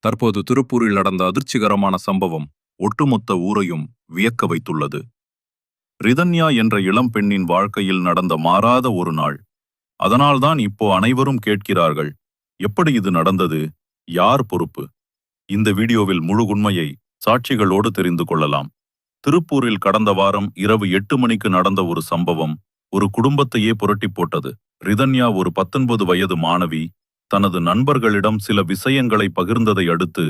தற்போது திருப்பூரில் நடந்த அதிர்ச்சிகரமான சம்பவம் ஒட்டுமொத்த ஊரையும் வியக்க வைத்துள்ளது. ரிதன்யா என்ற இளம் பெண்ணின் வாழ்க்கையில் நடந்த மாறாத ஒரு நாள். அதனால்தான் இப்போ அனைவரும் கேட்கிறார்கள், எப்படி இது நடந்தது, யார் பொறுப்பு? இந்த வீடியோவில் முழு உண்மையை சாட்சிகளோடு தெரிந்து கொள்ளலாம். திருப்பூரில் கடந்த வாரம் இரவு 8 மணிக்கு நடந்த ஒரு சம்பவம் ஒரு குடும்பத்தையே புரட்டி போட்டது. ரிதன்யா ஒரு 19 வயது மாணவி. தனது நண்பர்களிடம் சில விஷயங்களை பகிர்ந்ததை அடுத்து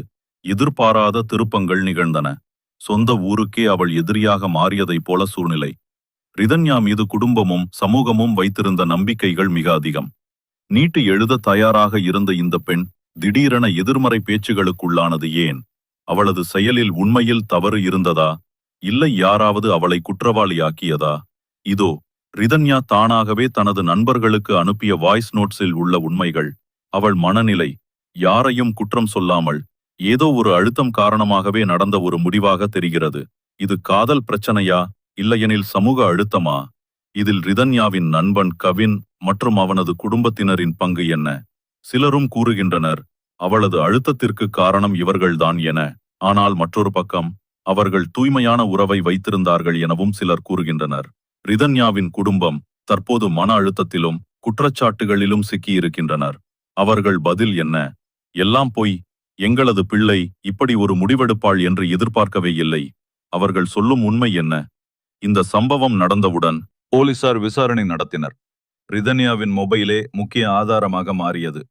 எதிர்பாராத திருப்பங்கள் நிகழ்ந்தன. சொந்த ஊருக்கே அவள் எதிரியாக மாறியதைப் போல சூழ்நிலை. ரிதன்யா மீது குடும்பமும் சமூகமும் வைத்திருந்த நம்பிக்கைகள் மிக அதிகம். நீட்டு எழுத தயாராக இருந்த இந்த பெண் திடீரென எதிர்மறை பேச்சுகளுக்குள்ளானது ஏன்? அவளது செயலில் உண்மையில் தவறு இருந்ததா, இல்லை யாராவது அவளை குற்றவாளியாக்கியதா? இதோ ரிதன்யா தானாகவே தனது நண்பர்களுக்கு அனுப்பிய வாய்ஸ் நோட்ஸில் உள்ள உண்மைகள். அவள் மனநிலை யாரையும் குற்றம் சொல்லாமல் ஏதோ ஒரு அழுத்தம் காரணமாகவே நடந்த ஒரு முடிவாக தெரிகிறது. இது காதல் பிரச்சனையா, இல்லையெனில் சமூக அழுத்தமா? இதில் ரிதன்யாவின் நண்பன் கவின் மற்றும் அவனது குடும்பத்தினரின் பங்கு என்ன? சிலரும் கூறுகின்றனர் அவளது அழுத்தத்திற்கு காரணம் இவர்கள்தான் என. ஆனால் மற்றொரு பக்கம் அவர்கள் தூய்மையான உறவை வைத்திருந்தார்கள் எனவும் சிலர் கூறுகின்றனர். ரிதன்யாவின் குடும்பம் தற்போது மன அழுத்தத்திலும் குற்றச்சாட்டுகளிலும் சிக்கியிருக்கின்றனர். அவர்கள் பதில் என்ன? எல்லாம் பொய், எங்களது பிள்ளை இப்படி ஒரு முடிவெடுப்பாள் என்று எதிர்பார்க்கவே இல்லை. அவர்கள் சொல்லும் உண்மை என்ன? இந்த சம்பவம் நடந்தவுடன் போலீசார் விசாரணை நடத்தினர். ரிதன்யாவின் மொபைலே முக்கிய ஆதாரமாக மாறியது.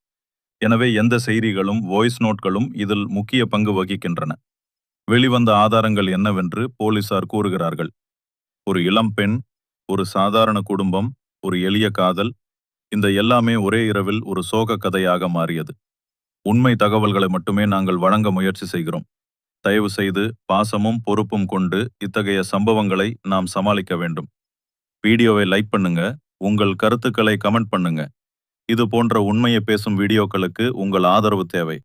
எனவே எந்த செய்திகளும் வாய்ஸ் நோட்களும் இதில் முக்கிய பங்கு வகிக்கின்றன. வெளிவந்த ஆதாரங்கள் என்னவென்று போலீசார் கூறுகிறார்கள். ஒரு இளம் பெண், ஒரு சாதாரண குடும்பம், ஒரு எளிய காதல், இந்த எல்லாமே ஒரே இரவில் ஒரு சோக கதையாக மாறியது. உண்மை தகவல்களை மட்டுமே நாங்கள் வழங்க முயற்சி செய்கிறோம். தயவு செய்து பாசமும் பொறுப்பும் கொண்டு இத்தகைய சம்பவங்களை நாம் சமாளிக்க வேண்டும். வீடியோவை லைக் பண்ணுங்க, உங்கள் கருத்துக்களை கமெண்ட் பண்ணுங்க. இது போன்ற உண்மையை பேசும் வீடியோக்களுக்கு உங்கள் ஆதரவு தேவை.